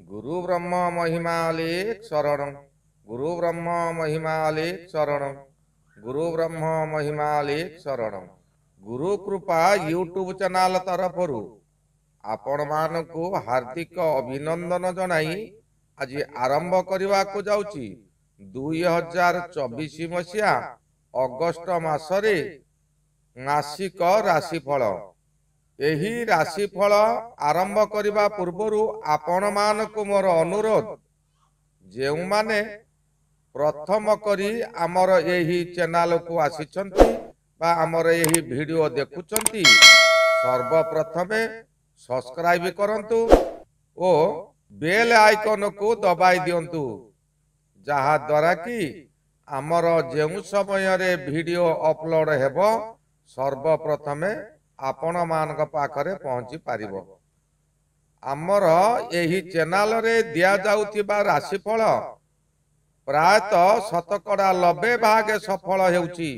गुरु ब्रह्म महिमालेख शरणं गुरु ब्रह्म महिमालेख शरणं गुरु ब्रह्म महिमालेख शरणं गुरु कृपा यूट्यूब चैनल तरफरु आपण मानकु हार्दिक अभिनंदन जनाई आज आरंभ करने को जाउची 2024 मसीहा अगस्ट मासरे मासिक राशिफल। एही राशिफल आरंभ करने पूर्व आपण मानकु मोर अनुरोध जेउ माने प्रथम करी आमर एही चैनल को आसिछंती बा आमर एही वीडियो देखुछंती सर्वप्रथमे सब्सक्राइब करंतु ओ बेल आइकन को दबाई दियंतु जहा द्वारा कि आमर जेउ समय रे वीडियो अपलोड हेबो सर्वप्रथमे आपण मानक पाखरे पहुंची पारिबो। आमर एही चैनल रे दिया जाउतिबा राशिफल प्रायतः शतकड़ा 90 भाग सफल हेउची।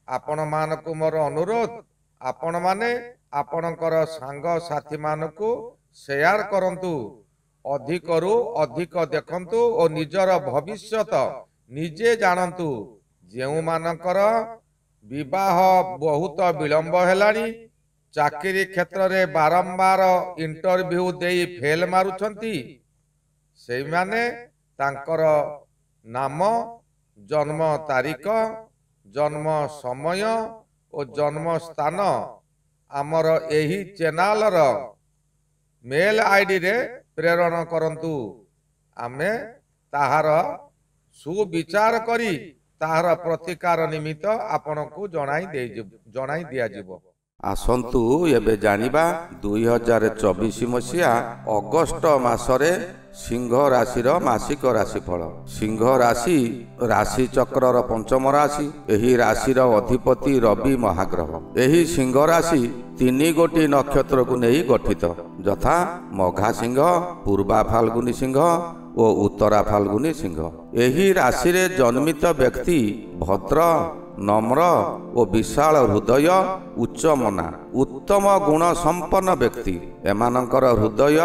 आपण मानकु मोर अनुरोध आपण माने आपणकर सांग साथी मानकु शेयर करंतु अधिकरु अधिक देखंतु और निजर भविष्यत निजे जानंतु। जेउ मानकर विवाह बहुत विलंब हेलानी चाकरी क्षेत्र रे बारंबार इंटरव्यू देई फेल मारुछंती से माने तांकर नाम जन्म तारीख जन्म समय और जन्म स्थान आमर एही चैनल रो मेल आईडी रे प्रेरण करंतु। आमे ताहार सुविचार करी ताहार प्रतिकार निमित्त आपनकु जणाई दिया जिवो। आसंतु एबे जानिबा 2024 मसीहा अगस्ट मासरे सिंह राशि मासिक राशिफल। सिंह राशि राशि चक्रर पंचम राशि। एही राशिर अधिपति रवि महाग्रह। एही सिंह राशि 3 गोटी नक्षत्र को नहीं गठित यथा मघा सिंह पूर्वा फाल्गुनी सिंह और उत्तरा फाल्गुनी सिंह। एही राशि रे जन्मित व्यक्ति भद्र नम्र और विशाल हृदय उच्च मना उत्तम गुण संपन्न व्यक्ति। एमानकर हृदय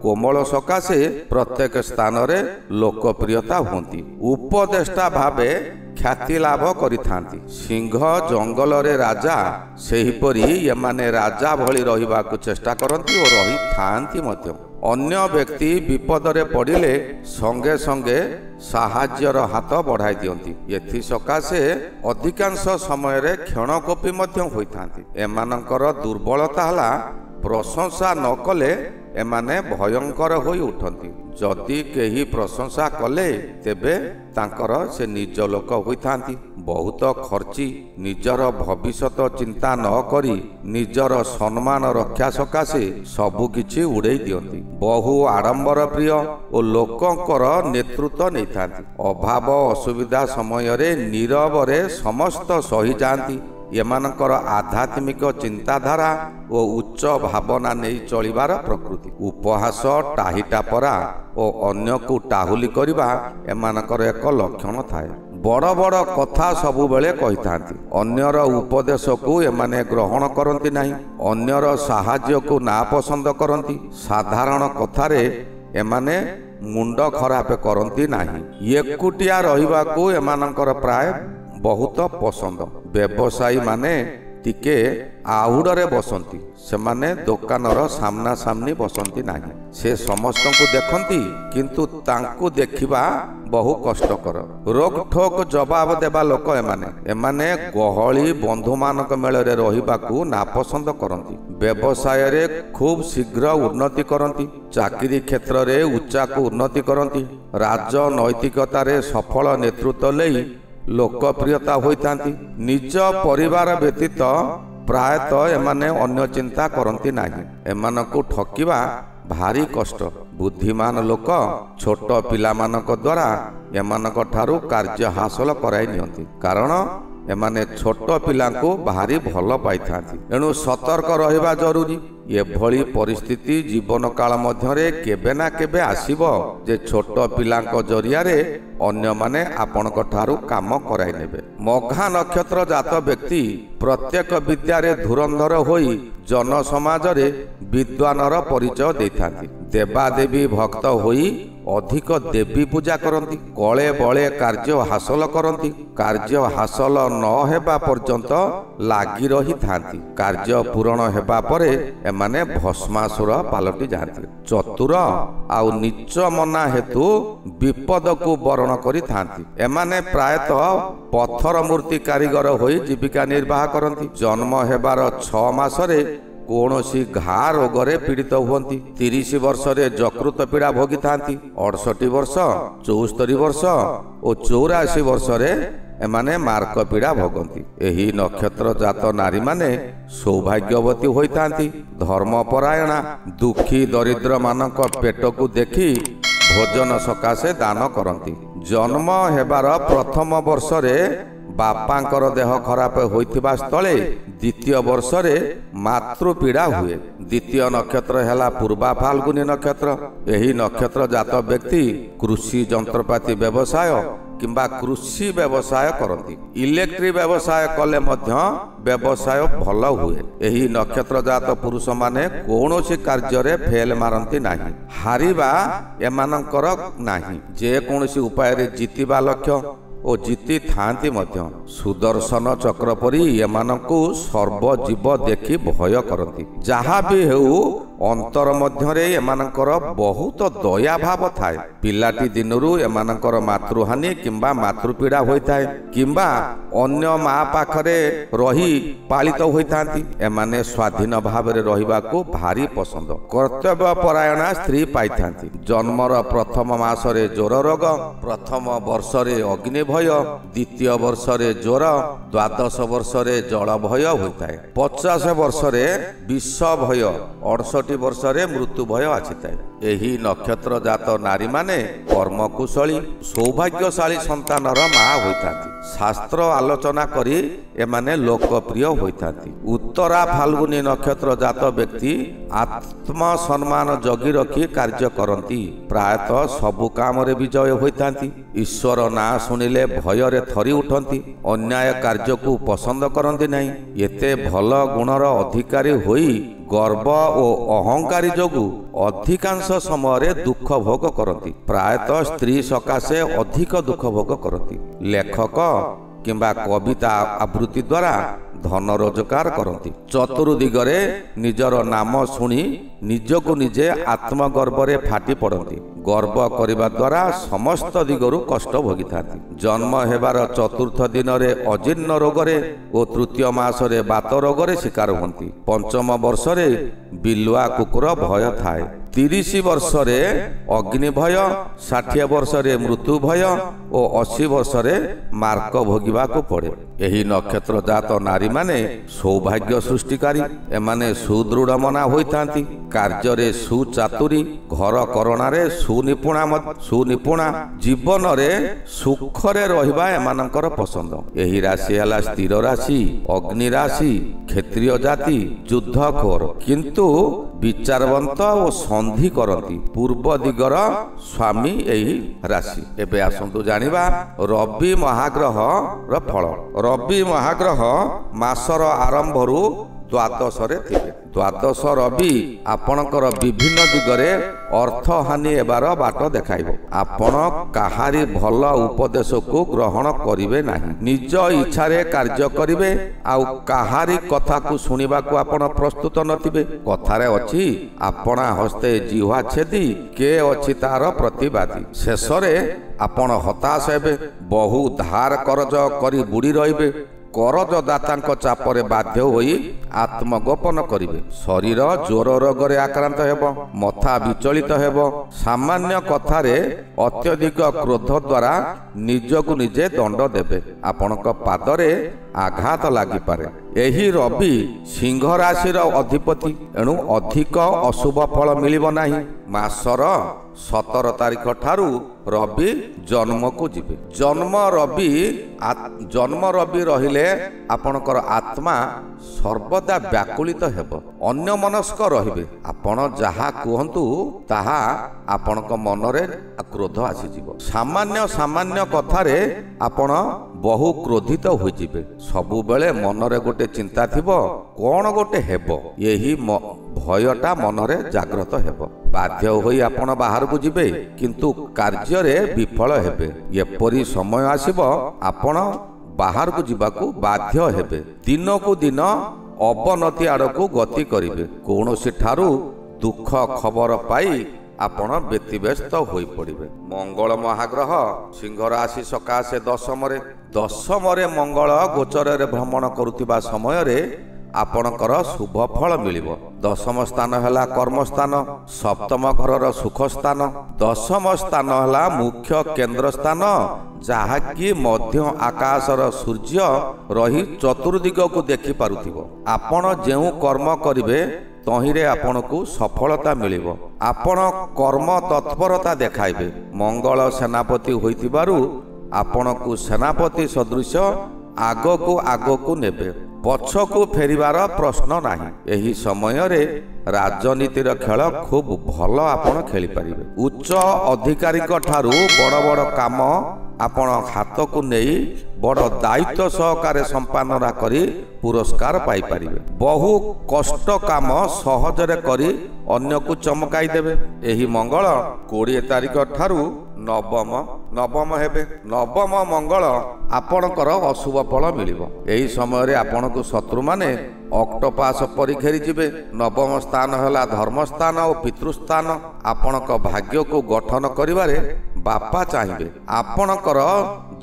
कोमल सकाशे प्रत्येक स्थान रे लोकप्रियता होती उपदेष्टा भावे ख्याति लाभ करिथांती। सिंह जंगल रे राजा सेहिपरि एमाने राजा भली रहिबाकु चेष्टा करंती और रही थांती मध्य। अन्य व्यक्ति विपद रे पड़िले संगे संगे साहाज्यर हाथ बढ़ाई दियंती। एथि सकाशे अधिकांश समय रे क्षणकोपी मध्य होइथांती। एमानकर दुर्बलता हला प्रशंसा न कले एमाने भयंकर होई उठंती। जदि केही प्रशंसा कले तेबे तांकर से निज लोक होइथांती। बहुत खर्ची निजर भविष्यत चिंता न करी निजर सम्मान रक्षा सकाशे सबु किछि उड़ेई दियंती। बहु आडंबर प्रिय और लोकंकर नेतृत्व नैथांती। अभाव असुविधा समय रे नीरव रे समस्त सही जांती। एमानकर आध्यात्मिक चिंताधारा और उच्च भावना नहीं चलिबार प्रकृति। उपहास टाहीटापरा और अन्य को टाहुली करिबा एमानकर एक लक्षण थाए। बड़ बड़ कथा सबु बेले कहिथांती। अन्यर उपदेश को एमाने ग्रहण करंती नाही। अन्यर साहाय्य को ना पसंद करंती। साधारण कथारे एमाने मुंड खराब करंती नाही। एकुटिया रहिबा को एमानकर प्राय बहुत पसंद। व्यवसायी माने टिके आहुडरे बसंती। से माने दुकानर सामना सामनी बसंती नाही। से समस्त को देखंती किंतु तांकु देखिबा बहु कष्टकर। रोक ठोक जवाब देबा लोक एमाने। एमाने गहली बंधु मानक मेल रे रहिबाकू नापसंद करंती। व्यवसाय रे खूब शीघ्र उन्नति करंती। चाकरी क्षेत्र रे उच्चा को उन्नति करंती। राजनैतिकता रे सफल नेतृत्व लई लोकप्रियता होइतांती। निज परिवार व्यतीत प्रायतः एमाने अन्य चिंता करंती नाही। एमानकु ठकिबा भारी कष्ट। बुद्धिमान लोक छोट पिलामानक द्वारा एमानक ठारू कार्य हासिल कराई नियंती कारण एमाने छोट पिलांको भारी भल पाइथांती। एणु सतर्क रहिबा जरूरी। एभली परिस्थिति जीवन काल मध्यरे केबे ना केबे आसीबो जे छोट पिलांको जरिया रे अन्य माने आपनक ठारू काम कराई नेबे। मघा नक्षत्र जात व्यक्ति प्रत्येक विद्या रे धुरंधर होई जन समाज रे विद्वानर परिचय देथांती। ଦେବାଦେବୀ ଭକ୍ତ ହୋଇ ଅଧିକ ଦେବୀ ପୂଜା କରନ୍ତି। କଳେ ବଳେ କାର୍ଯ୍ୟ ହାସଲ କରନ୍ତି। କାର୍ଯ୍ୟ ହାସଲ ନ ହେବା ପର୍ଯ୍ୟନ୍ତ ଲାଗି ରହିଥାନ୍ତି। କାର୍ଯ୍ୟ ପୂରଣ ହେବା ପରେ ଏମାନେ ଭସ୍ମାସୁର ପାଲଟି ଯାଆନ୍ତି। ଚତୁର ଆଉ ନୀଚ ମନା ହେତୁ ବିପଦକୁ ବରଣ କରିଥାନ୍ତି। ଏମାନେ ପ୍ରାୟତଃ ପଥର ମୂର୍ତ୍ତି କାରିଗର ହୋଇ ଜୀବିକା ନିର୍ବାହ କରନ୍ତି। ଜନ୍ମ ହେବାର 6 ମାସରେ କୌଣସି ଘା ରୋଗରେ ପୀଡ଼ିତ ହୁଅନ୍ତି। 30 ବର୍ଷରେ ଯକୃତ ପୀଡ଼ା ଭୋଗିଥାନ୍ତି। 68 ବର୍ଷ, 74 ବର୍ଷ ଓ 84 ବର୍ଷରେ ଏମାନେ ମାର୍କ ପୀଡ଼ା ଭୋଗନ୍ତି। ଏହି ନକ୍ଷତ୍ର ଜାତ ନାରୀମାନେ ସୌଭାଗ୍ୟବତୀ ହୋଇଥାନ୍ତି। ଧର୍ମପରାୟଣା, ଦୁଃଖୀ ଦରିଦ୍ର ମାନଙ୍କ ପେଟକୁ ଦେଖି ଭୋଜନ ସକାଶେ ଦାନ କରନ୍ତି। ଜନ୍ମ ହେବାର ପ୍ରଥମ ବର୍ଷରେ ବାପାଙ୍କର ଦେହ ଖରାପ ହୋଇଥିବା ସ୍ଥଳେ ଦ୍ୱିତୀୟ ବର୍ଷରେ ମାତୃପୀଡ଼ା ହୁଏ। ଦ୍ୱିତୀୟ ନକ୍ଷତ୍ର ହେଲା ପୂର୍ବା ଫାଲ୍ଗୁନୀ ନକ୍ଷତ୍ର। ଏହି ନକ୍ଷତ୍ର ଜାତ ବ୍ୟକ୍ତି କୃଷି ଯନ୍ତ୍ରପାତି ବ୍ୟବସାୟ କିମ୍ବା କୃଷି ବ୍ୟବସାୟ କରନ୍ତି। ଇଲେକ୍ଟ୍ରି ବ୍ୟବସାୟ କଲେ ମଧ୍ୟ ବ୍ୟବସାୟ ଭଲ ହୁଏ। ଏହି ନକ୍ଷତ୍ର ଜାତ ପୁରୁଷମାନେ କୌଣସି କାର୍ଯ୍ୟରେ ଫେଲ ମାରନ୍ତି ନାହିଁ। ହାରିବା ଏମାନଙ୍କର ନାହିଁ। ଯେକୌଣସି ଉପାୟରେ ଜିତିବା ଲକ୍ଷ୍ୟ ଓ ଜିତିଥାନ୍ତି ମଧ୍ୟ। ସୁଦର୍ଶନ ଚକ୍ର ପରି ଏମାନଙ୍କୁ ସର୍ବଜୀବ ଦେଖି ଭୟ କରନ୍ତି। ଯାହା ବି ହେଉ ଅନ୍ତର ମଧ୍ୟରେ ଏମାନଙ୍କର ବହୁତ ଦୟାଭାବ ଥାଏ। ପିଲାଟି ଦିନରୁ ଏମାନଙ୍କର ମାତୃହାନି କିମ୍ବା ମାତୃପୀଡ଼ା ହୋଇଥାଏ କିମ୍ବା ଅନ୍ୟ ମା ପାଖରେ ରହି ପାଳିତ ହୋଇଥାନ୍ତି। ଏମାନେ ସ୍ୱାଧୀନ ଭାବରେ ରହିବାକୁ ଭାରି ପସନ୍ଦ। କର୍ତ୍ତବ୍ୟ ପରାୟଣା ସ୍ତ୍ରୀ ପାଇଥାନ୍ତି। ଜନ୍ମର ପ୍ରଥମ ମାସରେ ଜ୍ୱର ରୋଗ, ପ୍ରଥମ ବର୍ଷରେ ଅଗ୍ନି ଭୟ, ଦ୍ୱିତୀୟ ବର୍ଷରେ ଜ୍ୱର, 12 ବର୍ଷରେ ଜଳ ଭୟ ହୋଇଥାଏ। 50 ବର୍ଷରେ ବିଷ ଭୟ, 68 ବର୍ଷରେ ମୃତ୍ୟୁ ଭୟ ଆସିଥାଏ। ଏହି ନକ୍ଷତ୍ର ଜାତ ନାରୀମାନେ କର୍ମକୁଶଳୀ, ସୌଭାଗ୍ୟଶାଳୀ ସନ୍ତାନର ମା ହୋଇଥାନ୍ତି। ଶାସ୍ତ୍ର ଆଲୋଚନା କରି ଏମାନେ ଲୋକପ୍ରିୟ ହୋଇଥାନ୍ତି। ଉତ୍ତରା ଫାଲ୍ଗୁନୀ ନକ୍ଷତ୍ର ଜାତ ବ୍ୟକ୍ତି ଆତ୍ମସମ୍ମାନ ଜଗି ରଖି କାର୍ଯ୍ୟ କରନ୍ତି। ପ୍ରାୟତଃ ସବୁ କାମରେ ବିଜୟ ହୋଇଥାନ୍ତି। ଈଶ୍ୱର ନାଁ ଶୁଣିଲେ ଭୟରେ ଥରି ଉଠନ୍ତି। ଅନ୍ୟାୟ କାର୍ଯ୍ୟକୁ ପସନ୍ଦ କରନ୍ତି ନାହିଁ। ଏତେ ଭଲ ଗୁଣର ଅଧିକାରୀ ହୋଇ ଗର୍ବ ଓ ଅହଙ୍କାରୀ ଯୋଗୁଁ ଅଧିକାଂଶ ସମୟରେ ଦୁଃଖ ଭୋଗ କରନ୍ତି। ପ୍ରାୟତଃ ସ୍ତ୍ରୀ ସକାଶେ ଅଧିକ ଦୁଃଖ ଭୋଗ କରନ୍ତି। ଲେଖକ କିମ୍ବା କବିତା ଆବୃତ୍ତି ଦ୍ୱାରା ଧନ ରୋଜଗାର କରନ୍ତି। ଚତୁର୍ଦିଗରେ ନିଜର ନାମ ଶୁଣି ନିଜକୁ ନିଜେ ଆତ୍ମଗର୍ବରେ ଫାଟି ପଡ଼ନ୍ତି। ଗର୍ବ କରିବା ଦ୍ୱାରା ସମସ୍ତ ଦିଗରୁ କଷ୍ଟ ଭୋଗିଥାନ୍ତି। ଜନ୍ମ ହେବାର 4ର୍ଥ ଦିନରେ ଅଜୀର୍ଣ୍ଣ ରୋଗରେ ଓ 3ୟ ମାସରେ ବାତ ରୋଗରେ ଶିକାର ହୁଅନ୍ତି। 5ମ ବର୍ଷରେ ବିଲୁଆ କୁକୁର ଭୟ ଥାଏ। 30 ବର୍ଷରେ ଅଗ୍ନି ଭୟ, 60 ବର୍ଷରେ ମୃତ୍ୟୁ ଭୟ ଓ 80 ବର୍ଷରେ ମାର୍କ ଭୋଗିବାକୁ ପଡ଼େ। ଏହି ନକ୍ଷତ୍ର ଜାତ ନାରୀମାନେ ସୌଭାଗ୍ୟ ସୃଷ୍ଟିକାରୀ। ଏମାନେ ସୁଦୃଢ଼ ମନା ହୋଇଥାନ୍ତି। କାର୍ଯ୍ୟରେ ସୁଚାତୁରୀ, ଘର କରଣାରେ ସୁନିପୁଣା, ଜୀବନରେ ସୁଖରେ ରହିବା ଏମାନଙ୍କର ପସନ୍ଦ। ଏହି ରାଶି ହେଲା ସ୍ଥିର ରାଶି, ଅଗ୍ନି ରାଶି, କ୍ଷତ୍ରିୟ ଜାତି, ଯୁଦ୍ଧଖୋର, କିନ୍ତୁ ବିଚାରବନ୍ତ ଓ ସନ୍ଧି କରନ୍ତି। ପୂର୍ବ ଦିଗର ସ୍ୱାମୀ ଏହି ରାଶି। ଏବେ ଆସନ୍ତୁ ଜାଣିବା ରବି ମହାଗ୍ରହର ଫଳ। ରବି ମହାଗ୍ରହ ମାସର ଆରମ୍ଭରୁ ଦ୍ୱାଦଶରେ ଥିବେ। ଦ୍ୱାଦଶ ରବି ଆପଣଙ୍କର ବିଭିନ୍ନ ଦିଗରେ ଅର୍ଥହାନି ହେବାର ବାଟ ଦେଖାଇବ। ଆପଣ କାହାରି ଭଲ ଉପଦେଶକୁ ଗ୍ରହଣ କରିବେ ନାହିଁ। ନିଜ ଇଚ୍ଛାରେ କାର୍ଯ୍ୟ କରିବେ ଆଉ କାହାରି କଥାକୁ ଶୁଣିବାକୁ ଆପଣ ପ୍ରସ୍ତୁତ ନଥିବେ। କଥାରେ ଅଛି, ଆପଣା ହସ୍ତେ ଜିହ୍ୱା ଛେଦି କେ ଅଛି ତାର ପ୍ରତିବାଦୀ। ଶେଷରେ ଆପଣ ହତାଶ ହେବେ। ବହୁ ଧାର କରଜ କରି ବୁଡ଼ି ରହିବେ। କରଜଦାତାଙ୍କ ଚାପରେ ବାଧ୍ୟ ହୋଇ ଆତ୍ମଗୋପନ କରିବେ। ଶରୀର ଜ୍ୱର ରୋଗରେ ଆକ୍ରାନ୍ତ ହେବ। ମଥା ବିଚଳିତ ହେବ। ସାମାନ୍ୟ କଥାରେ ଅତ୍ୟଧିକ କ୍ରୋଧ ଦ୍ୱାରା ନିଜକୁ ନିଜେ ଦଣ୍ଡ ଦେବେ। ଆପଣଙ୍କ ପାଦରେ ଆଘାତ ଲାଗିପାରେ। ଏହି ରବି ସିଂହ ରାଶିର ଅଧିପତି, ଏଣୁ ଅଧିକ ଅଶୁଭ ଫଳ ମିଳିବ ନାହିଁ। ମାସର 17 ତାରିଖ ଠାରୁ ରବି ଜନ୍ମକୁ ଯିବେ। ଜନ୍ମ ରବି ରହିଲେ ଆପଣଙ୍କର ଆତ୍ମା ସର୍ବଦା ବ୍ୟାକୁଳିତ ହେବ, ଅନ୍ୟମନସ୍କ ରହିବେ। ଆପଣ ଯାହା କୁହନ୍ତୁ ତାହା ଆପଣଙ୍କ ମନରେ କ୍ରୋଧ ଆସିଯିବ। ସାମାନ୍ୟ କଥାରେ ଆପଣ ବହୁ କ୍ରୋଧିତ ହୋଇଯିବେ। ସବୁବେଳେ ମନରେ ଗୋଟେ ଚିନ୍ତା ଥିବ, କଣ ଗୋଟେ ହେବ। ଏହି ଭୟଟା ମନରେ ଜାଗ୍ରତ ହେବ। ବାଧ୍ୟ ହୋଇ ଆପଣ ବାହାରକୁ ଯିବେ, କିନ୍ତୁ କାର୍ଯ୍ୟରେ ବିଫଳ ହେବେ। ଏପରି ସମୟ ଆସିବ ଆପଣ ବାହାରକୁ ଯିବାକୁ ବାଧ୍ୟ ହେବେ। ଦିନକୁ ଦିନ ଅବନତି ଆଡ଼କୁ ଗତି କରିବେ। କୌଣସି ଠାରୁ ଦୁଃଖ ଖବର ପାଇ ଆପଣ ବ୍ୟତିବ୍ୟସ୍ତ ହୋଇପଡ଼ିବେ। ମଙ୍ଗଳ ମହାଗ୍ରହ ସିଂହ ରାଶି ସକାଶେ ଦଶମରେ ମଙ୍ଗଳ ଗୋଚରରେ ଭ୍ରମଣ କରୁଥିବା ସମୟରେ ଆପଣଙ୍କର ଶୁଭ ଫଳ ମିଳିବ। ଦଶମ ସ୍ଥାନ ହେଲା କର୍ମସ୍ଥାନ, ସପ୍ତମ ଘରର ସୁଖ ସ୍ଥାନ। ଦଶମ ସ୍ଥାନ ହେଲା ମୁଖ୍ୟ କେନ୍ଦ୍ର ସ୍ଥାନ, ଯାହାକି ମଧ୍ୟ ଆକାଶର ସୂର୍ଯ୍ୟ ରହି ଚତୁର୍ଦିଗକୁ ଦେଖିପାରୁଥିବ। ଆପଣ ଯେଉଁ କର୍ମ କରିବେ ତହିଁରେ ଆପଣଙ୍କୁ ସଫଳତା ମିଳିବ। ଆପଣ କର୍ମ ତତ୍ପରତା ଦେଖାଇବେ। ମଙ୍ଗଳ ସେନାପତି ହୋଇଥିବାରୁ ଆପଣଙ୍କୁ ସେନାପତି ସଦୃଶ ଆଗକୁ ନେବେ। ପଛକୁ ଫେରିବାର ପ୍ରଶ୍ନ ନାହିଁ। ଏହି ସମୟରେ ରାଜନୀତିର ଖେଳ ଖୁବ୍ ଭଲ ଆପଣ ଖେଳିପାରିବେ। ଉଚ୍ଚ ଅଧିକାରୀଙ୍କ ଠାରୁ ବଡ଼ ବଡ଼ କାମ ଆପଣ ହାତକୁ ନେଇ ବଡ଼ ଦାୟିତ୍ୱ ସହକାରେ ସମ୍ପାଦନା କରି ପୁରସ୍କାର ପାଇପାରିବେ। ବହୁ କଷ୍ଟ କାମ ସହଜରେ କରି ଅନ୍ୟକୁ ଚମକାଇ ଦେବେ। ଏହି ମଙ୍ଗଳ 20 ତାରିଖ ଠାରୁ ନବମ ହେବେ। ନବମ ମଙ୍ଗଳ ଆପଣଙ୍କର ଅଶୁଭ ଫଳ ମିଳିବ। ଏହି ସମୟରେ ଆପଣଙ୍କୁ ଶତ୍ରୁମାନେ ଅକ୍ଟୋପାସ ପରି ଘେରିଯିବେ। ନବମ ସ୍ଥାନ ହେଲା ଧର୍ମସ୍ଥାନ ଓ ପିତୃସ୍ଥାନ। ଆପଣଙ୍କ ଭାଗ୍ୟକୁ ଗଠନ କରିବାରେ ବାପା ଚାହିଁବେ। ଆପଣଙ୍କର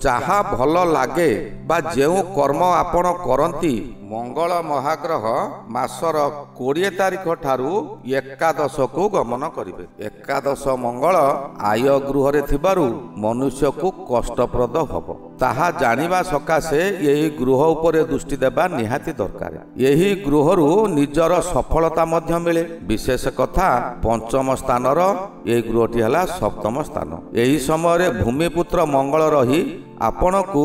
ଯାହା ଭଲ ଲାଗେ ବା ଯେଉଁ କର୍ମ ଆପଣ କରନ୍ତି, ମଙ୍ଗଳ ମହାଗ୍ରହ ମାସର 20 ତାରିଖ ଠାରୁ ଏକାଦଶକୁ ଗମନ କରିବେ। ଏକାଦଶ ମଙ୍ଗଳ ଆୟ ଗୃହରେ ଥିବାରୁ ମନୁଷ୍ୟକୁ କଷ୍ଟପ୍ରଦ ହେବ। ତାହା ଜାଣିବା ସକାଶେ ଏହି ଗୃହ ଉପରେ ଦୃଷ୍ଟି ଦେବା ନିହାତି ଦରକାର। ଏହି ଗୃହରୁ ନିଜର ସଫଳତା ମଧ୍ୟ ମିଳେ। ବିଶେଷ କଥା, ପଞ୍ଚମ ସ୍ଥାନର ଏହି ଗୃହଟି ହେଲା ସପ୍ତମ ସ୍ଥାନ। ଏହି ସମୟରେ ଭୂମିପୁତ୍ର ମଙ୍ଗଳ ରହି ଆପଣଙ୍କୁ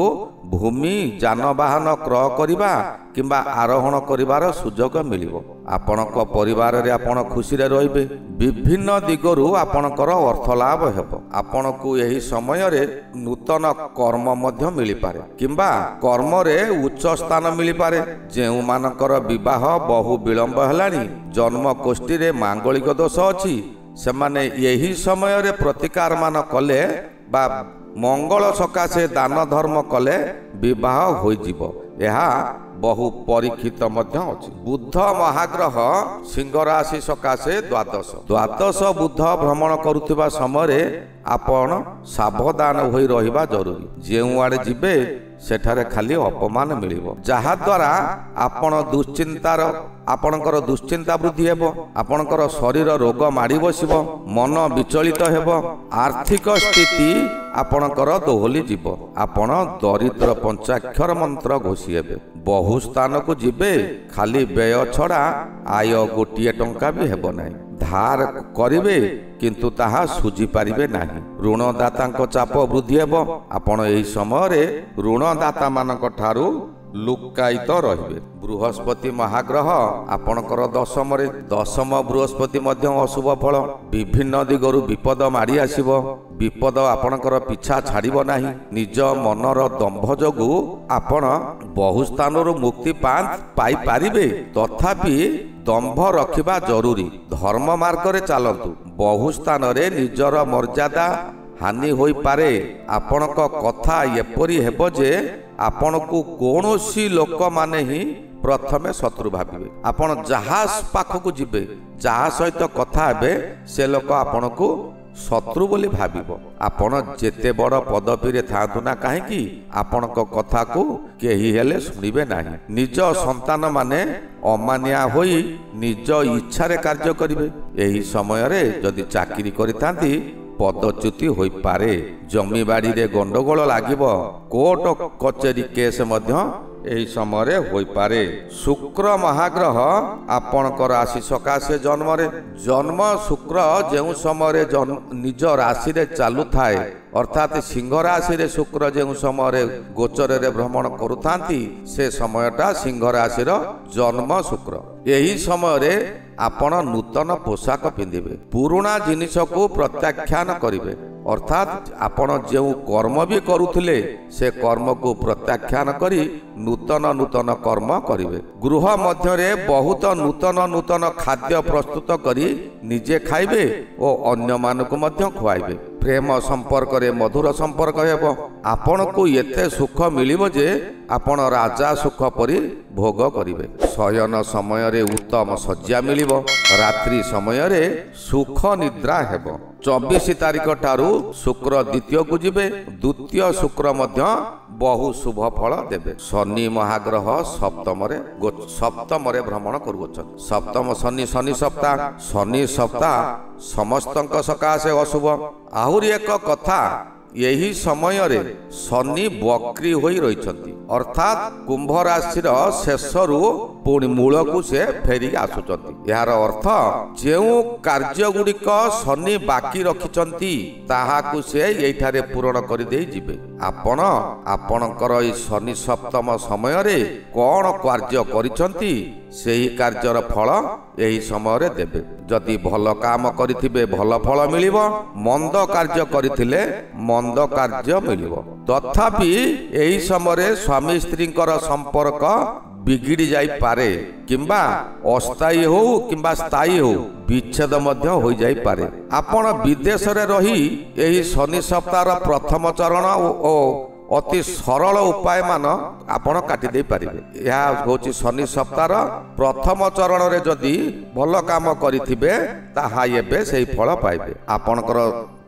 ଭୂମି ଯାନବାହନ କ୍ରୟ କରିବା କିମ୍ବା ଆରୋହଣ କରିବାର ସୁଯୋଗ ମିଳିବ। ଆପଣଙ୍କ ପରିବାରରେ ଆପଣ ଖୁସିରେ ରହିବେ। ବିଭିନ୍ନ ଦିଗରୁ ଆପଣଙ୍କର ଅର୍ଥ ଲାଭ ହେବ। ଆପଣଙ୍କୁ ଏହି ସମୟରେ ନୂତନ କର୍ମ ମଧ୍ୟ ମିଳିପାରେ କିମ୍ବା କର୍ମରେ ଉଚ୍ଚ ସ୍ଥାନ ମିଳିପାରେ। ଯେଉଁମାନଙ୍କର ବିବାହ ବହୁ ବିଳମ୍ବ ହେଲାଣି, ଜନ୍ମ କୋଷ୍ଠୀରେ ମାଙ୍ଗଳିକ ଦୋଷ ଅଛି, ସେମାନେ ଏହି ସମୟରେ ପ୍ରତିକାରମାନ କଲେ ବା ମଙ୍ଗଳ ସକାଶେ ଦାନ ଧର୍ମ କଲେ ବିବାହ ହୋଇଯିବ। ଏହା ବହୁ ପରୀକ୍ଷିତ ମଧ୍ୟ ଅଛି। ବୁଧ ମହାଗ୍ରହ ସିଂହ ରାଶି ସକାଶେ ଦ୍ୱାଦଶ ବୁଧ ଭ୍ରମଣ କରୁଥିବା ସମୟରେ ଆପଣ ସାବଧାନ ହୋଇ ରହିବା ଜରୁରୀ। ଯେଉଁଆଡ଼େ ଯିବେ ସେଠାରେ ଖାଲି ଅପମାନ ମିଳିବ, ଯାହାଦ୍ୱାରା ଆପଣଙ୍କର ଦୁଶ୍ଚିନ୍ତା ବୃଦ୍ଧି ହେବ। ଆପଣଙ୍କର ଶରୀର ରୋଗ ମାଡ଼ି ବସିବ, ମନ ବିଚଳିତ ହେବ, ଆର୍ଥିକ ସ୍ଥିତି ଆପଣଙ୍କର ଦୋହଲି ଯିବ। ଆପଣ ଦରିଦ୍ର ପଞ୍ଚାକ୍ଷର ମନ୍ତ୍ର ଘୋଷି ହେବେ। ବହୁ ସ୍ଥାନକୁ ଯିବେ, ଖାଲି ବ୍ୟୟ ଛଡ଼ା ଆୟ ଗୋଟିଏ ଟଙ୍କା ବି ହେବ ନାହିଁ। ଧାର କରିବେ କିନ୍ତୁ ତାହା ସୁଝି ପାରିବେ ନାହିଁ। ଋଣଦାତାଙ୍କ ଚାପ ବୃଦ୍ଧି ହେବ। ଆପଣ ଏହି ସମୟରେ ଋଣଦାତାମାନଙ୍କ ଠାରୁ ଲୁକାୟିତ ରହିବେ। ବୃହସ୍ପତି ମହାଗ୍ରହ ଆପଣଙ୍କର ଦଶମ ବୃହସ୍ପତି ମଧ୍ୟ ଅଶୁଭ ଫଳ। ବିଭିନ୍ନ ଦିଗରୁ ବିପଦ ମାଡ଼ି ଆସିବ। ବିପଦ ଆପଣଙ୍କର ପିଛା ଛାଡ଼ିବ ନାହିଁ। ନିଜ ମନର ଦମ୍ଭ ଯୋଗୁଁ ଆପଣ ବହୁ ସ୍ଥାନରୁ ମୁକ୍ତି ପାଇପାରିବେ, ତଥାପି ଦମ୍ଭ ରଖିବା ଜରୁରୀ। ଧର୍ମ ମାର୍ଗରେ ଚାଲନ୍ତୁ। ବହୁ ସ୍ଥାନରେ ନିଜର ମର୍ଯ୍ୟାଦା ହାନି ହୋଇପାରେ। ଆପଣଙ୍କ କଥା ଏପରି ହେବ ଯେ ଆପଣଙ୍କୁ କୌଣସି ଲୋକମାନେ ହିଁ ପ୍ରଥମେ ଶତ୍ରୁ ଭାବିବେ। ଆପଣ ଯାହା ପାଖକୁ ଯିବେ, ଯାହା ସହିତ କଥା ହେବେ, ସେ ଲୋକ ଆପଣଙ୍କୁ ଶତ୍ରୁ ବୋଲି ଭାବିବ। ଆପଣ ଯେତେ ବଡ଼ ପଦବୀରେ ଥାଆନ୍ତୁ ନା କାହିଁକି, ଆପଣଙ୍କ କଥାକୁ କେହି ହେଲେ ଶୁଣିବେ ନାହିଁ। ନିଜ ସନ୍ତାନମାନେ ଅମାନିଆ ହୋଇ ନିଜ ଇଚ୍ଛାରେ କାର୍ଯ୍ୟ କରିବେ। ଏହି ସମୟରେ ଯଦି ଚାକିରି କରିଥାନ୍ତି, ପଦଚ୍ୟୁତି ହୋଇପାରେ। ଜମିବାଡ଼ିରେ ଗଣ୍ଡଗୋଳ ଲାଗିବ। କୋର୍ଟ କଚେରୀ କେସ୍ ମଧ୍ୟ ଏହି ସମୟରେ ହୋଇପାରେ। ଶୁକ୍ର ମହାଗ୍ରହ ଆପଣଙ୍କ ରାଶି ସକାଶେ ଜନ୍ମ ଶୁକ୍ର ଯେଉଁ ସମୟରେ ନିଜ ରାଶିରେ ଚାଲୁଥାଏ, ଅର୍ଥାତ୍ ସିଂହ ରାଶିରେ ଶୁକ୍ର ଯେଉଁ ସମୟରେ ଗୋଚରରେ ଭ୍ରମଣ କରୁଥାନ୍ତି, ସେ ସମୟଟା ସିଂହ ରାଶିର ଜନ୍ମ ଶୁକ୍ର। ଏହି ସମୟରେ ଆପଣ ନୂତନ ପୋଷାକ ପିନ୍ଧିବେ। ପୁରୁଣା ଜିନିଷକୁ ପ୍ରତ୍ୟାଖ୍ୟାନ କରିବେ। अर्थात आपण जो कर्म भी करुथिले से कर्म को प्रत्याख्यान करी नूतन नूतन कर्म करिवे। गृह मध्यरे बहुत नूतन नूतन खाद्य प्रस्तुत करी निजे खाइबे और अन्य मानकु मध्य खुआइबे। प्रेम संपर्क रे मधुर संपर्क हेबो। आपण को एते सुख मिलिबो जे आपण राजा सुख परि भोग करिवे। शयन समय रे उत्तम शଯ୍ୟା मिलिबो। रात्रि समय रे सुख निद्रा हेबो। 24 तारिख ठारू शुक्र द्वितीय को जिबे। द्वितीय शुक्र मध्य बहु शुभ फल देबे। शनि महाग्रह सप्तम रे भ्रमण करुछन। सप्तम शनि सप्ताह समस्तंक सकाशे अशुभ। आहुरी एक कथा यही समय रे शनि वक्री होई रहिछंती अर्थात कुंभ राशि रो शेषरु पुणी मूल को से फेरी आसुचंती। यार अर्थ जेउ कार्य गुड़िक शनि बाकी रखिचंती ताहाकु से एठारे पूर्ण करि देई जिबे। आपण आपणकर ई शनि सप्तम समय रे कोन कार्य करिचंती सेही कार्यर फल यही समय रे देबे। जदि भल काम करिथिबे भल फल मिलिबो। मंद कार्य करिथिले मंद कार्य मिलिबो। तथापि एही समय रे स्वामी स्त्रींकर संपर्क बिगिड़ी जाई पारे किंबा अस्थायी हो किंबा स्थायी हो विच्छेद मध्य हो जाई पारे। आपण विदेश रे रही एही शनि सप्ताह प्रथम चरण ओ अति सरल उपाय मान आपण काटी दे पारिबे। यह होची शनि सप्ताह प्रथम चरण रे जदि भल काम करिथिबे ताहा एबे सेही फल पाइबे। आपणकर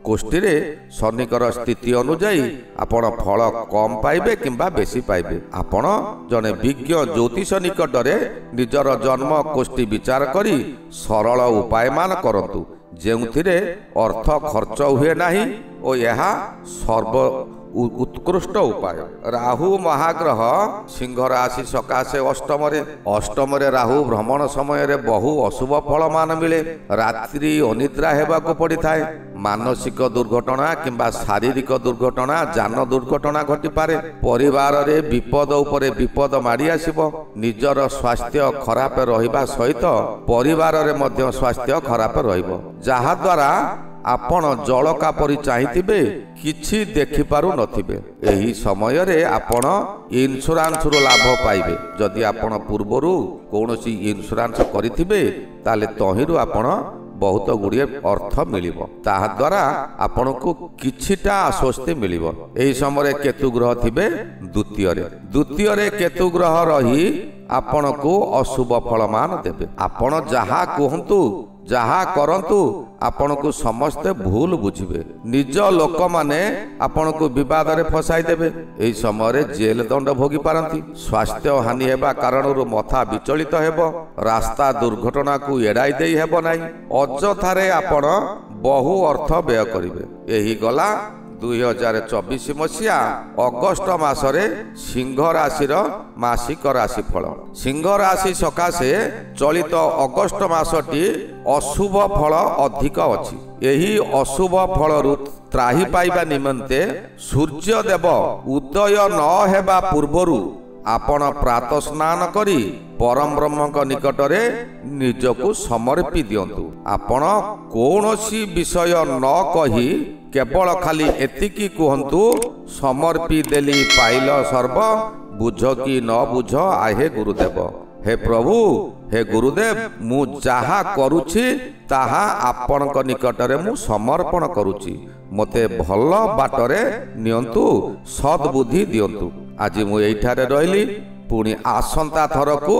कोष्ठी रे शनिकर स्थिति अनुଯାयी आपण फल कम पाइबे किंबा बेसी पाइबे। आपण जने विज्ञ ज्योतिष निकटरे निजर जन्म कोष्ठी विचार करी सरल उपाय मान करंतु जेउथिरे अर्थ खर्च हुए नाही ओ यहा सर्व उत्कृष्ट उपाय। राहु महाग्रह सिंह राशि सकाशे अष्टम रे राहु भ्रमण समय रे बहु अशुभ फल मान मिले। रात्रि अनिद्रा हेबाको पड़ी थाए। मानसिक दुर्घटना किंबा शारीरिक दुर्घटना जान दुर्घटना घटी पारे। परिवार रे विपद उपरे विपद माड़ी आसिबो। निजर स्वास्थ्य खराब रहिबा सहित परिवार रे मध्य स्वास्थ्य खराब रहिबो। जहा द्वारा आपण जलका परि चाहिथिबे किछि देखि पारु नथिबे। एही समय रे आपण इंश्योरेंस रो लाभ पाइबे। जदि आपण पूर्वरु कोनोसी इंश्योरेंस करिथिबे ताले तहिरु आपण बहुत गुड़िए अर्थ मिलिबो। ताहा द्वारा आपण को किछिटा आश्वस्ति मिलिबो। एही समय केतु ग्रह थिबे द्वितीय रे केतु ग्रह रही आपण को अशुभ फलमान देबे। आपण जहा कहंतु जहा करंतु आपण को समस्ते भूल बुझिबे। निज लोक माने आपण को विवाद रे फसाई देबे। एही समय रे जेल दंड भोगी पारंती। स्वास्थ्य हानि हेबा कारणरू मथा विचलित हेबो। रास्ता दुर्घटना को एड़ाई देई हेबो नाही। अजथारे आपण बहु अर्थ व्यय करिवे। एही गला 2024 मसीहा अगस्ट मासरे सिंह राशिर मासिक राशिफल। सिंह राशि सकाशे चलित अगस्ट मासटी अशुभ फल अधिक अछि। एही अशुभ फलरु त्राही पाइबा निमंते सूर्य देव उदय न हेबा पूर्वरु आपण प्रातः स्नान करी परम ब्रह्मक निकटरे निजको समर्पी दियंतु। आपण कौनसी विषय न कही केवल खाली एतिकी कहंतु समर्पी देली पाइल सर्व बुझ कि न बुझ आहे गुरुदेव। हे प्रभु हे गुरुदेव मु जहा करुछि ताहा आपणक निकटरे मु समर्पण करुछि। मते भल बाटरे नियंतु सद्बुद्धि दियंतु। आज मु एठारे रहली पुणी आसंता थर को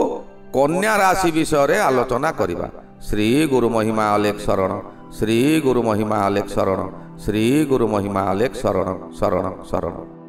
कन्या राशि विषय आलोचना करिबा। श्री गुरु महिमा अलेख शरण। श्री गुरु महिमा अलेख शरण। श्री गुरु महिमा अलेख शरण शरण शरण।